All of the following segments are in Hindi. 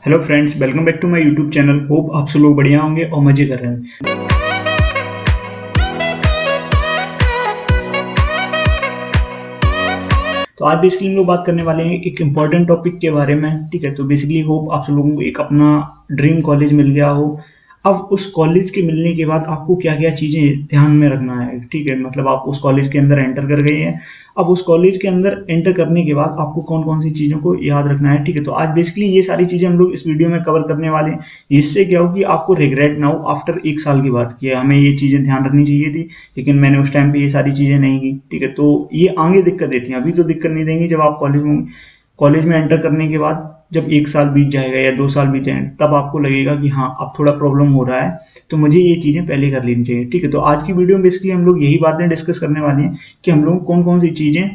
Hello friends, welcome back to my YouTube channel. Hope आप सब लोग बढ़िया होंगे और मजे कर रहे हैं। तो आज बेसिकली हम लोग बात करने वाले हैं एक इम्पॉर्टेंट टॉपिक के बारे में। ठीक है, तो बेसिकली होप आप सब लोगों को एक अपना ड्रीम कॉलेज मिल गया हो। अब उस कॉलेज के मिलने के बाद आपको क्या क्या चीज़ें ध्यान में रखना है। ठीक है, मतलब आप उस कॉलेज के अंदर एंटर कर गए हैं। अब उस कॉलेज के अंदर एंटर करने के बाद आपको कौन कौन सी चीज़ों को याद रखना है। ठीक है, तो आज बेसिकली ये सारी चीज़ें हम लोग इस वीडियो में कवर करने वाले हैं। इससे क्या हो कि आपको रिग्रेट ना हो आफ्टर एक साल की बात कि हमें ये चीज़ें ध्यान रखनी चाहिए थी, लेकिन मैंने उस टाइम पे ये सारी चीज़ें नहीं की। ठीक है, तो ये आगे दिक्कत देती हैं, अभी तो दिक्कत नहीं देंगी। जब आप कॉलेज में एंटर करने के बाद जब एक साल बीत जाएगा या 2 साल बीत जाएंगे, तब आपको लगेगा कि हाँ अब थोड़ा प्रॉब्लम हो रहा है, तो मुझे ये चीज़ें पहले कर लेनी चाहिए। ठीक है, तो आज की वीडियो में बेसिकली हम लोग यही बातें डिस्कस करने वाले हैं कि हम लोग कौन कौन सी चीज़ें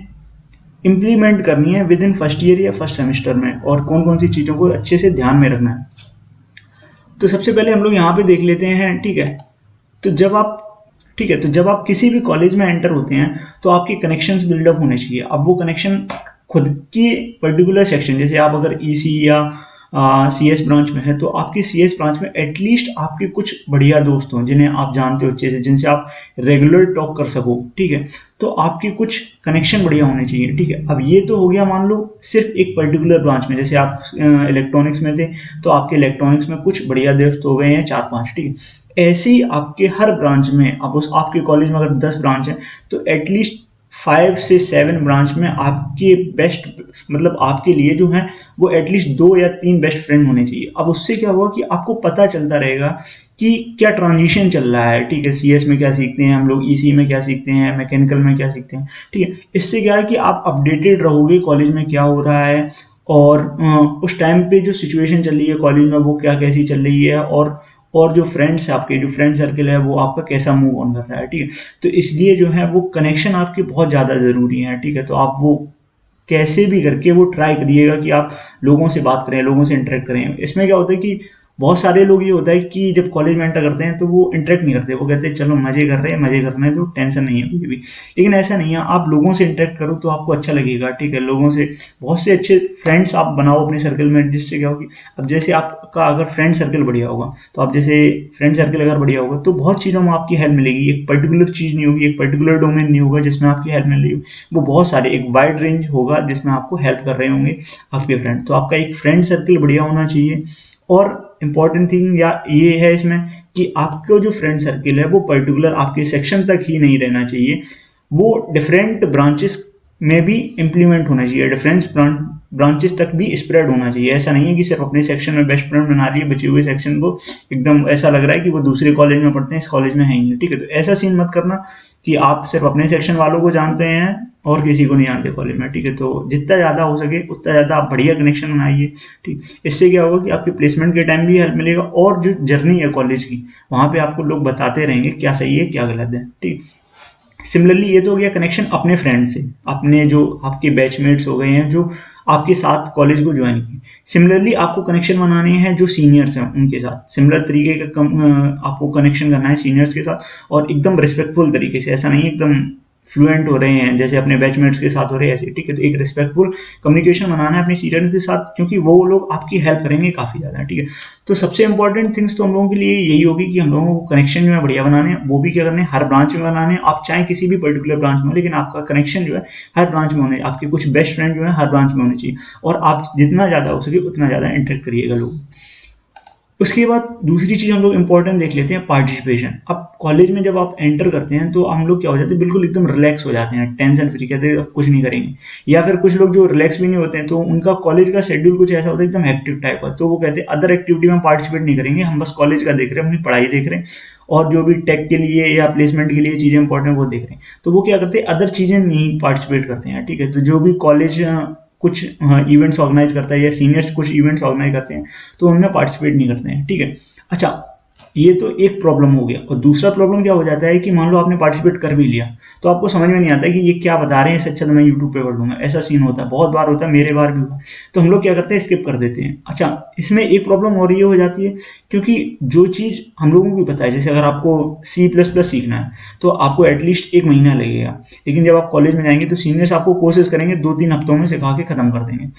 इंप्लीमेंट करनी है विद इन फर्स्ट ईयर या फर्स्ट सेमेस्टर में, और कौन कौन सी चीज़ों को अच्छे से ध्यान में रखना है। तो सबसे पहले हम लोग यहाँ पे देख लेते हैं। ठीक है, तो जब आप किसी भी कॉलेज में एंटर होते हैं तो आपके कनेक्शंस बिल्डअप होने चाहिए। अब वो कनेक्शन खुद की पर्टिकुलर सेक्शन, जैसे आप अगर ईसी या सीएस ब्रांच में है तो आपकी सीएस ब्रांच में एटलीस्ट आपके कुछ बढ़िया दोस्त हों जिन्हें आप जानते हो अच्छे से, जिनसे आप रेगुलर टॉक कर सको। ठीक है, तो आपके कुछ कनेक्शन बढ़िया होने चाहिए। ठीक है, अब ये तो हो गया मान लो सिर्फ एक पर्टिकुलर ब्रांच में, जैसे आप इलेक्ट्रॉनिक्स में थे तो आपके इलेक्ट्रॉनिक्स में कुछ बढ़िया दोस्त हो गए हैं 4-5। ठीक है, ऐसे ही आपके हर ब्रांच में, अब उस आपके कॉलेज में अगर 10 ब्रांच है तो एटलीस्ट 5 से 7 ब्रांच में आपके बेस्ट, मतलब आपके लिए जो है वो एटलीस्ट 2 या 3 बेस्ट फ्रेंड होने चाहिए। अब उससे क्या होगा कि आपको पता चलता रहेगा कि क्या ट्रांजिशन चल रहा है। ठीक है, सीएस में क्या सीखते हैं हम लोग, ईसी में क्या सीखते हैं, मैकेनिकल में क्या सीखते हैं। ठीक है, इससे क्या है कि आप अपडेटेड रहोगे कॉलेज में क्या हो रहा है, और उस टाइम पे जो सिचुएशन चल रही है कॉलेज में वो क्या कैसी चल रही है, और जो फ्रेंड्स है, आपके जो फ्रेंड सर्कल है वो आपका कैसा मूव ऑन कर रहा है। ठीक है, तो इसलिए जो है वो कनेक्शन आपके बहुत ज़्यादा ज़रूरी है। ठीक है, तो आप वो कैसे भी करके वो ट्राई करिएगा कि आप लोगों से बात करें, लोगों से इंटरेक्ट करें। इसमें क्या होता है कि बहुत सारे लोग ये होता है कि जब कॉलेज में एंटर करते हैं तो वो इंटरेक्ट नहीं करते, वो कहते हैं चलो मजे कर रहे हैं, मजे करने तो टेंशन नहीं है कुछ भी। लेकिन ऐसा नहीं है, आप लोगों से इंटरेक्ट करो तो आपको अच्छा लगेगा। ठीक है, लोगों से बहुत से अच्छे फ्रेंड्स आप बनाओ अपने सर्कल में, जिससे क्या होगी, अब जैसे आपका अगर फ्रेंड सर्कल बढ़िया होगा तो आप जैसे फ्रेंड सर्कल अगर बढ़िया होगा तो बहुत चीज़ों में आपकी हेल्प मिलेगी। एक पर्टिकुलर चीज़ नहीं होगी, एक पर्टिकुलर डोमेन नहीं होगा जिसमें आपकी हेल्प मिल रही हो, वो बहुत सारे एक वाइड रेंज होगा जिसमें आपको हेल्प कर रहे होंगे आपके फ्रेंड। तो आपका एक फ्रेंड सर्कल बढ़िया होना चाहिए। और इम्पॉर्टेंट थिंग या ये है इसमें कि आपका जो फ्रेंड सर्कल है वो पर्टिकुलर आपके सेक्शन तक ही नहीं रहना चाहिए, वो डिफरेंट ब्रांचेस में भी इम्प्लीमेंट होना चाहिए, डिफरेंट ब्रांचेस तक भी स्प्रेड होना चाहिए। ऐसा नहीं है कि सिर्फ अपने सेक्शन में बेस्ट फ्रेंड बना लिए, बचे हुए सेक्शन को एकदम ऐसा लग रहा है कि वो दूसरे कॉलेज में पढ़ते हैं, इस कॉलेज में है ही नहीं। ठीक है, तो ऐसा सीन मत करना कि आप सिर्फ अपने सेक्शन वालों को जानते हैं और किसी को नहीं जानते कॉलेज में। ठीक है, तो जितना ज़्यादा हो सके उतना ज़्यादा आप बढ़िया कनेक्शन बनाइए। ठीक, इससे क्या होगा कि आपके प्लेसमेंट के टाइम भी हेल्प मिलेगा, और जो जर्नी है कॉलेज की वहाँ पे आपको लोग बताते रहेंगे क्या सही है क्या गलत है। ठीक, सिमिलरली ये तो हो गया कनेक्शन अपने फ्रेंड से, अपने जो आपके बैचमेट्स हो गए हैं जो आपके साथ कॉलेज को ज्वाइन किए। सिमिलरली आपको कनेक्शन बनाने हैं जो सीनियर्स हैं उनके साथ, सिमिलर तरीके का आपको कनेक्शन करना है सीनियर्स के साथ, और एकदम रिस्पेक्टफुल तरीके से। ऐसा नहीं एकदम फ्लुएंट हो रहे हैं जैसे अपने बैचमेट्स के साथ हो रहे हैं ऐसे। ठीक है, तो एक रिस्पेक्टफुल कम्युनिकेशन बनाना है अपने सीनियर्स के साथ, क्योंकि वो लोग आपकी हेल्प करेंगे काफ़ी ज़्यादा। ठीक है, तो सबसे इंपॉर्टेंट थिंग्स तो हम लोगों के लिए यही होगी कि हम लोगों को कनेक्शन जो है बढ़िया बनाने हैं, वो भी क्या करने हैं, हर ब्रांच में बनाने हैं। आप चाहे किसी भी पर्टिकुलर ब्रांच में हो, लेकिन आपका कनेक्शन जो है हर ब्रांच में होने, आपके कुछ बेस्ट फ्रेंड जो है हर ब्रांच में होने चाहिए, और आप जितना ज़्यादा हो सके उतना ज़्यादा इंटरेक्ट करिएगा लोग। उसके बाद दूसरी चीज़ हम लोग इंपॉर्टेंट देख लेते हैं, पार्टिसिपेशन। अब कॉलेज में जब आप एंटर करते हैं तो हम लोग क्या हो जाते हैं, बिल्कुल एकदम रिलैक्स हो जाते हैं, टेंशन फ्री, कहते हैं अब कुछ नहीं करेंगे। या फिर कुछ लोग जो रिलैक्स भी नहीं होते हैं तो उनका कॉलेज का शेड्यूल कुछ ऐसा होता है एकदम हेक्टिक टाइप का, तो वो कहते हैं अदर एक्टिविटी में पार्टिसिपेट नहीं करेंगे, हम बस कॉलेज का देख रहे हैं, अपनी पढ़ाई देख रहे हैं, और जो भी टेक के लिए या प्लेसमेंट के लिए चीज़ें इंपॉर्टेंट वो देख रहे हैं। तो वो क्या करते हैं, अदर चीज़ें नहीं पार्टिसिपेट करते हैं। ठीक है, तो जो भी कॉलेज कुछ इवेंट्स ऑर्गेनाइज करता है या सीनियर्स कुछ इवेंट्स ऑर्गेनाइज करते हैं तो उनमें पार्टिसिपेट नहीं करते हैं। ठीक है, अच्छा, ये तो एक प्रॉब्लम हो गया। और दूसरा प्रॉब्लम क्या हो जाता है कि मान लो आपने पार्टिसिपेट कर भी लिया तो आपको समझ में नहीं आता है कि ये क्या बता रहे हैं, इससे अच्छा तो मैं यूट्यूब पे पढ़ लूंगा। ऐसा सीन होता है, बहुत बार होता है, मेरे बार भी हुआ। तो हम लोग क्या करते हैं, स्किप कर देते हैं। अच्छा, इसमें एक प्रॉब्लम और ये हो जाती है क्योंकि जो चीज़ हम लोगों को भी पता है, जैसे अगर आपको C++ सीखना है तो आपको एटलीस्ट 1 महीना लगेगा, लेकिन जब आप कॉलेज में जाएंगे तो सीनियर्स आपको कोशिश करेंगे 2-3 हफ्तों में सिखा के खत्म कर देंगे।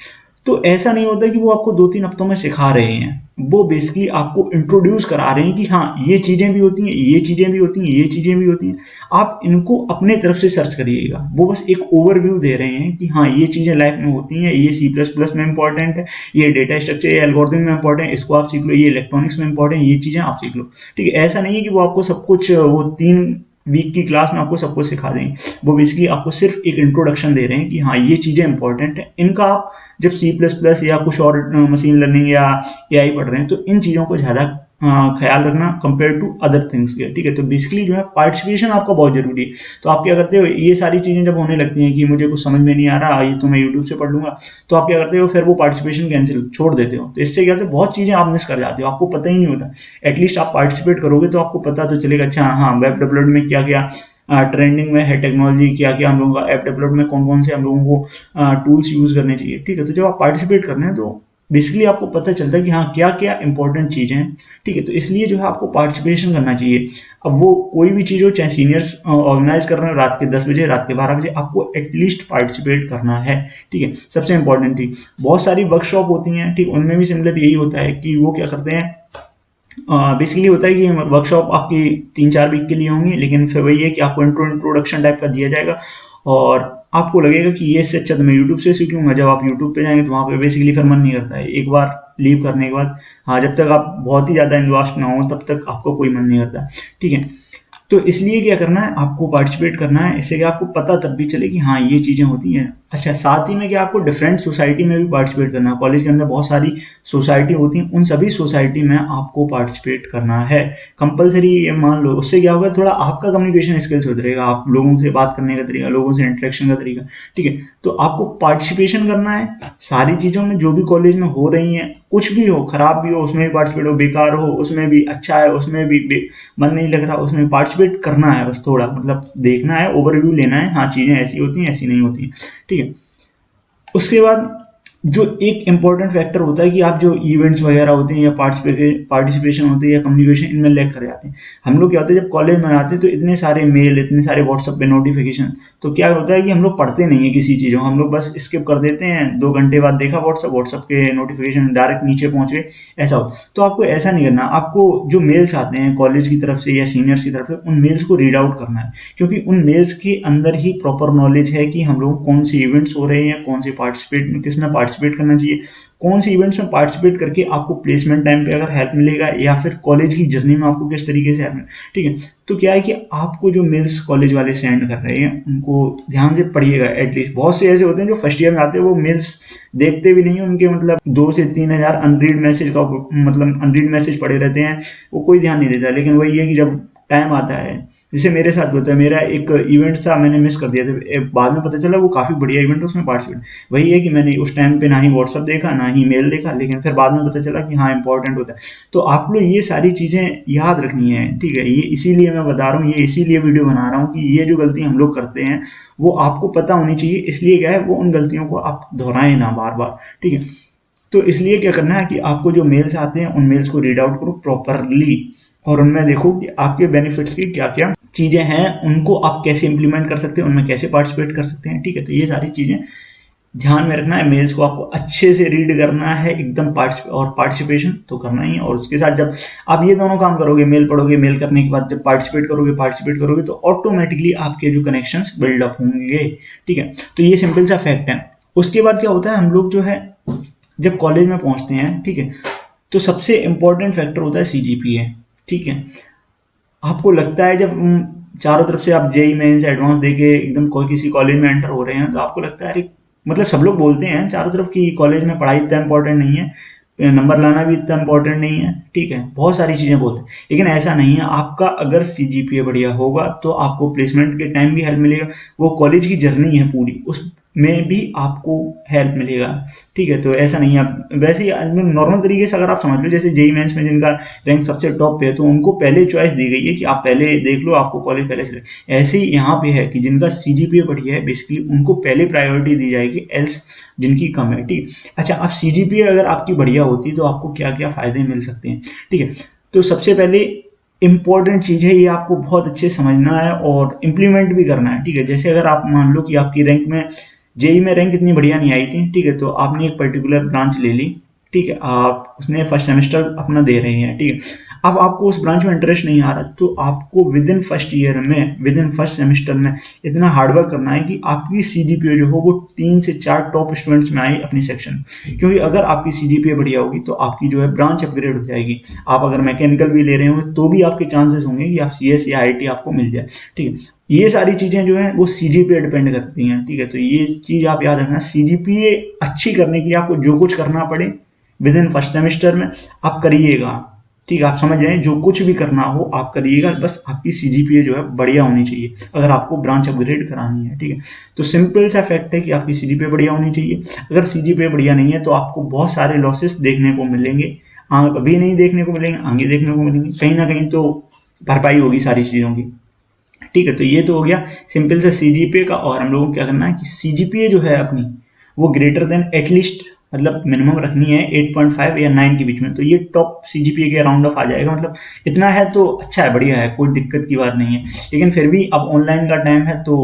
तो ऐसा नहीं होता कि वो आपको 2-3 हफ्तों में सिखा रहे हैं, वो बेसिकली आपको इंट्रोड्यूस करा रहे हैं कि हाँ ये चीज़ें भी होती हैं, ये चीज़ें भी होती हैं, ये चीज़ें भी होती हैं। आप इनको अपने तरफ से सर्च करिएगा, वो बस एक ओवरव्यू दे रहे हैं कि हाँ ये चीज़ें लाइफ में होती हैं, ये सी प्लस प्लस में इंपॉर्टेंट है, ये डेटा स्ट्रक्चर ये एल्गोरिथम में इंपॉर्टेंट है, इसको आप सीख लो, ये इलेक्ट्रॉनिक्स में इंपॉर्टेंट है, ये चीज़ें आप सीख लो। ठीक है, ऐसा नहीं है कि वो आपको सब कुछ वो 3 वीक की क्लास में आपको सब कुछ सिखा देंगे। वो बेसिकली आपको सिर्फ एक इंट्रोडक्शन दे रहे हैं कि हाँ ये चीज़ें इंपॉर्टेंट है, इनका आप जब सी प्लस प्लस या कुछ और मशीन लर्निंग या एआई पढ़ रहे हैं तो इन चीज़ों को ज़्यादा ख्याल रखना कंपेयर टू अदर थिंग्स के। ठीक है, तो बेसिकली जो है पार्टिसिपेशन आपका बहुत जरूरी है। तो आप क्या करते हो, ये सारी चीज़ें जब होने लगती हैं कि मुझे कुछ समझ में नहीं आ रहा, ये तो मैं यूट्यूब से पढ़ लूंगा, तो आप क्या करते हो, फिर वो पार्टिसिपेशन कैंसिल छोड़ देते हो। तो इससे क्या होता है, बहुत चीज़ें आप मिस कर जाते हो, आपको पता ही नहीं होता। एटलीस्ट आप पार्टिसिपेट करोगे तो आपको पता तो चलेगा, अच्छा हाँ वेब डेवलपमेंट में क्या क्या ट्रेंडिंग में है, टेक्नोलॉजी क्या क्या हम लोगों का, ऐप डेवलपमेंट में कौन कौन से हम लोगों को टूल्स यूज़ करने चाहिए। ठीक है, तो जब आप पार्टिसिपेट कर रहे हैं तो बेसिकली आपको पता चलता है कि हाँ क्या क्या इंपॉर्टेंट चीज़ें हैं। ठीक है, तो इसलिए जो है आपको पार्टिसिपेशन करना चाहिए। अब वो कोई भी चीज़ हो, चाहे सीनियर्स ऑर्गेनाइज कर रहे हैं रात के 10 बजे, रात के 12 बजे, आपको एटलीस्ट पार्टिसिपेट करना है। ठीक है, सबसे इंपॉर्टेंट थी, बहुत सारी वर्कशॉप होती हैं, ठीक, उनमें भी सिमिलर यही होता है कि वो क्या करते हैं, बेसिकली होता है कि वर्कशॉप आपकी 3-4 वीक के लिए होंगी, लेकिन फिर वही है कि आपको इंट्रोडक्शन टाइप का दिया जाएगा और आपको लगेगा कि ये इससे अच्छा तो मैं यूट्यूब से सीखूंगा। जब आप यूट्यूब पे जाएंगे तो वहाँ पे बेसिकली फिर मन नहीं करता है, एक बार लीव करने के बाद, हाँ जब तक आप बहुत ही ज़्यादा इन्वेस्ट ना हो तब तक आपको कोई मन नहीं करता। ठीक है, तो इसलिए क्या करना है, आपको पार्टिसिपेट करना है, इससे क्या आपको पता तब भी चले कि हाँ ये चीज़ें होती हैं। अच्छा, साथ ही में क्या आपको डिफरेंट सोसाइटी में भी पार्टिसिपेट करना है। कॉलेज के अंदर बहुत सारी सोसाइटी होती हैं, उन सभी सोसाइटी में आपको पार्टिसिपेट करना है कंपलसरी। ये मान लो, उससे क्या होगा, थोड़ा आपका कम्युनिकेशन स्किल सुधरेगा, आप लोगों से बात करने का तरीका, लोगों से इंटरेक्शन का तरीका। ठीक है, तो आपको पार्टिसिपेशन करना है सारी चीज़ों में जो भी कॉलेज में हो रही हैं, कुछ भी हो, खराब भी हो उसमें भी पार्टिसिपेट हो, बेकार हो उसमें भी, अच्छा है उसमें भी मन नहीं लग रहा उसमें पार्टिसिपेट करना है। बस थोड़ा मतलब देखना है, ओवरव्यू लेना है, हाँ चीज़ें ऐसी होती हैं ऐसी नहीं होती हैं। ठीक है, उसके बाद जो एक इम्पॉर्टेंट फैक्टर होता है कि आप जो इवेंट्स वगैरह होते हैं या पार्टिसिपेशन होते हैं या कम्युनिकेशन, इनमें लैग कर जाते हैं। हम लोग क्या होते हैं, जब कॉलेज में आते हैं तो इतने सारे मेल, इतने सारे व्हाट्सएप पे नोटिफिकेशन, तो क्या होता है कि हम लोग पढ़ते नहीं है किसी चीज़ों, हम लोग बस स्किप कर देते हैं। 2 घंटे बाद देखा व्हाट्सएप के नोटिफिकेशन डायरेक्ट नीचे पहुंच गए, ऐसा होता है। तो आपको ऐसा नहीं करना, आपको जो मेल्स आते हैं कॉलेज की तरफ से या सीनियर्स की तरफ से, उन मेल्स को रीड आउट करना है, क्योंकि उन मेल्स के अंदर ही प्रॉपर नॉलेज है कि हम लोग कौन से इवेंट्स हो रहे हैं, कौन से पार्टिसिपेट, किस में पार्टिसिपेट करना चाहिए, कौन से इवेंट्स में पार्टिसिपेट करके आपको प्लेसमेंट टाइम पे अगर हेल्प मिलेगा, या फिर कॉलेज की जर्नी में आपको किस तरीके से हेल्प मिलेगा। ठीक है, तो क्या है कि आपको जो मेल्स कॉलेज वाले सेंड कर रहे हैं उनको ध्यान से पढ़िएगा। एटलीस्ट बहुत से ऐसे होते हैं जो फर्स्ट ईयर में आते हैं, वो मेल्स देखते भी नहीं है, उनके मतलब 2 से 3 हज़ार अनरीड मैसेज का मतलब अनरीड मैसेज पड़े रहते हैं, वो कोई ध्यान नहीं देता। लेकिन वही है कि जब टाइम आता है, जैसे मेरे साथ होता है, मेरा एक इवेंट था मैंने मिस कर दिया था, बाद में पता चला वो काफ़ी बढ़िया इवेंट है, उसमें पार्टिसिपेट, वही है कि मैंने उस टाइम पे ना ही व्हाट्सअप देखा ना ही मेल देखा, लेकिन फिर बाद में पता चला कि हाँ इंपॉर्टेंट होता है। तो आप लोग ये सारी चीज़ें याद रखनी है। ठीक है, ये इसीलिए मैं बता रहा हूँ, ये इसीलिए वीडियो बना रहा हूँ कि ये जो गलती हम लोग करते हैं वो आपको पता होनी चाहिए। इसलिए क्या है, वो उन गलतियों को आप दोहराएं ना बार बार। ठीक है, तो इसलिए क्या करना है कि आपको जो मेल्स आते हैं उन मेल्स को रीड आउट करो प्रॉपरली, और उनमें देखो कि आपके बेनिफिट्स की क्या क्या चीज़ें हैं, उनको आप कैसे इंप्लीमेंट कर सकते हैं, उनमें कैसे पार्टिसिपेट कर सकते हैं। ठीक है, तो ये सारी चीज़ें ध्यान में रखना है। मेल्स को आपको अच्छे से रीड करना है एकदम, पार्टिसिपेशन तो करना ही है। और उसके साथ जब आप ये दोनों काम करोगे, मेल पढ़ोगे, मेल करने के बाद जब पार्टिसिपेट करोगे तो ऑटोमेटिकली आपके जो कनेक्शंस बिल्डअप होंगे। ठीक है, तो ये सिंपल सा फैक्ट है। उसके बाद क्या होता है, हम लोग जो है जब कॉलेज में पहुंचते हैं, ठीक है, तो सबसे इंपॉर्टेंट फैक्टर होता है सीजीपीए। ठीक है, आपको लगता है जब चारों तरफ से आप जेई मेंस एडवांस देके एकदम कोई किसी कॉलेज में एंटर हो रहे हैं, तो आपको लगता है अरे, मतलब सब लोग बोलते हैं चारों तरफ कि कॉलेज में पढ़ाई इतना इंपॉर्टेंट नहीं है, नंबर लाना भी इतना इंपॉर्टेंट नहीं है। ठीक है, बहुत सारी चीज़ें बोलते हैं, लेकिन ऐसा नहीं है। आपका अगर सीजीपीए बढ़िया होगा तो आपको प्लेसमेंट के टाइम भी हेल्प मिलेगा, वो कॉलेज की जर्नी है पूरी, उस में भी आपको हेल्प मिलेगा। ठीक है, तो ऐसा नहीं है। आप वैसे ही नॉर्मल तरीके से अगर आप समझ लो, जैसे जेई मेंस में जिनका रैंक सबसे टॉप पे है तो उनको पहले चॉइस दी गई है कि आप पहले देख लो, आपको कॉलेज पहले से। ऐसे ही यहाँ पे है कि जिनका सीजीपीए बढ़िया है बेसिकली उनको पहले प्रायोरिटी दी जाएगी, एल्स जिनकी कम है। ठीक, अच्छा, आप सीजीपीए अगर आपकी बढ़िया होती तो आपको क्या क्या फायदे मिल सकते हैं। ठीक है, तो सबसे पहले इंपॉर्टेंट चीज़ है, ये आपको बहुत अच्छे समझना है और इम्प्लीमेंट भी करना है। ठीक है, जैसे अगर आप मान लो कि आपकी रैंक में जेई में रैंक इतनी बढ़िया नहीं आई थी, ठीक है, तो आपने एक पर्टिकुलर ब्रांच ले ली, ठीक है, आप उसने फर्स्ट सेमेस्टर अपना दे रहे हैं, ठीक है, अब आपको उस ब्रांच में इंटरेस्ट नहीं आ रहा, तो आपको विद इन फर्स्ट ईयर में, विद इन फर्स्ट सेमेस्टर में इतना हार्डवर्क करना है कि आपकी सीजीपीए जो हो वो 3 से 4 टॉप स्टूडेंट्स में आए अपनी सेक्शन। क्योंकि अगर आपकी सीजीपीए बढ़िया होगी तो आपकी जो है ब्रांच अपग्रेड हो जाएगी। आप अगर मैकेनिकल भी ले रहे हो तो भी आपके चांसेस होंगे कि आप सीएस या आईटी आपको मिल जाए, ठीक है। ये सारी चीजें जो है वो सीजीपीए डिपेंड करती हैं, ठीक है, तो ये चीज आप याद रखना, सीजीपीए अच्छी करने के लिए आपको जो कुछ करना पड़े विद इन फर्स्ट सेमेस्टर में आप करिएगा, ठीक है, आप समझ रहे हैं, जो कुछ भी करना हो आप करिएगा, बस आपकी सीजीपीए जो है बढ़िया होनी चाहिए अगर आपको ब्रांच अपग्रेड करानी है, ठीक है। तो सिंपल सा फैक्ट है कि आपकी सीजीपीए बढ़िया होनी चाहिए। अगर सीजीपीए बढ़िया नहीं है तो आपको बहुत सारे लॉसेस देखने को मिलेंगे, अभी नहीं देखने को मिलेंगे, आगे देखने को मिलेंगे, कहीं ना कहीं तो भरपाई होगी सारी चीज़ों की, ठीक है। तो ये तो हो गया सिंपल से सीजीपीए का। और हम लोगों को क्या करना है कि सीजीपीए जो है अपनी वो ग्रेटर देन एटलीस्ट, मतलब मिनिमम रखनी है 8.5 या 9 के बीच में, तो ये टॉप सीजीपीए के अराउंड ऑफ आ जाएगा, मतलब इतना है तो अच्छा है, बढ़िया है, कोई दिक्कत की बात नहीं है। लेकिन फिर भी अब ऑनलाइन का टाइम है तो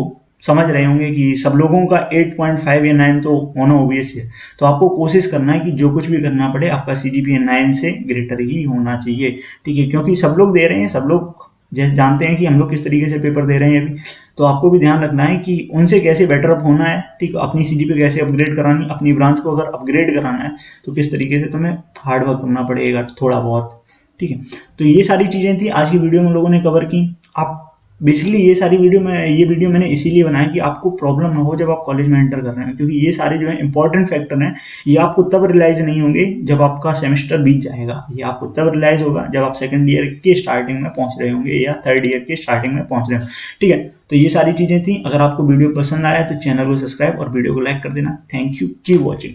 समझ रहे होंगे कि सब लोगों का 8.5 या 9 तो होना ऑब्वियस है, तो आपको कोशिश करना है कि जो कुछ भी करना पड़े आपका सीजीपीए 9 से ग्रेटर ही होना चाहिए, ठीक है, क्योंकि सब लोग दे रहे हैं, सब लोग जैसे जानते हैं कि हम लोग किस तरीके से पेपर दे रहे हैं अभी, तो आपको भी ध्यान रखना है कि उनसे कैसे बेटर अप होना है, ठीक, अपनी सीजीपीए कैसे अपग्रेड करानी, अपनी ब्रांच को अगर अपग्रेड कराना है तो किस तरीके से तुम्हें हार्ड वर्क करना पड़ेगा थोड़ा बहुत, ठीक है। तो ये सारी चीजें थी आज की वीडियो में लोगों ने कवर की। आप बेसिकली ये वीडियो मैंने इसीलिए बनाया कि आपको प्रॉब्लम ना हो जब आप कॉलेज में एंटर कर रहे हैं, क्योंकि ये सारे जो है इंपॉर्टेंट फैक्टर हैं, ये आपको तब रियलाइज नहीं होंगे जब आपका सेमेस्टर बीत जाएगा, ये आपको तब रियलाइज होगा जब आप सेकंड ईयर के स्टार्टिंग में पहुंच रहे होंगे या थर्ड ईयर के स्टार्टिंग में पहुंच रहे होंगे, ठीक है। तो ये सारी चीजें थी। अगर आपको वीडियो पसंद आया तो चैनल को सब्सक्राइब और वीडियो को लाइक कर देना। Thank you, keep watching.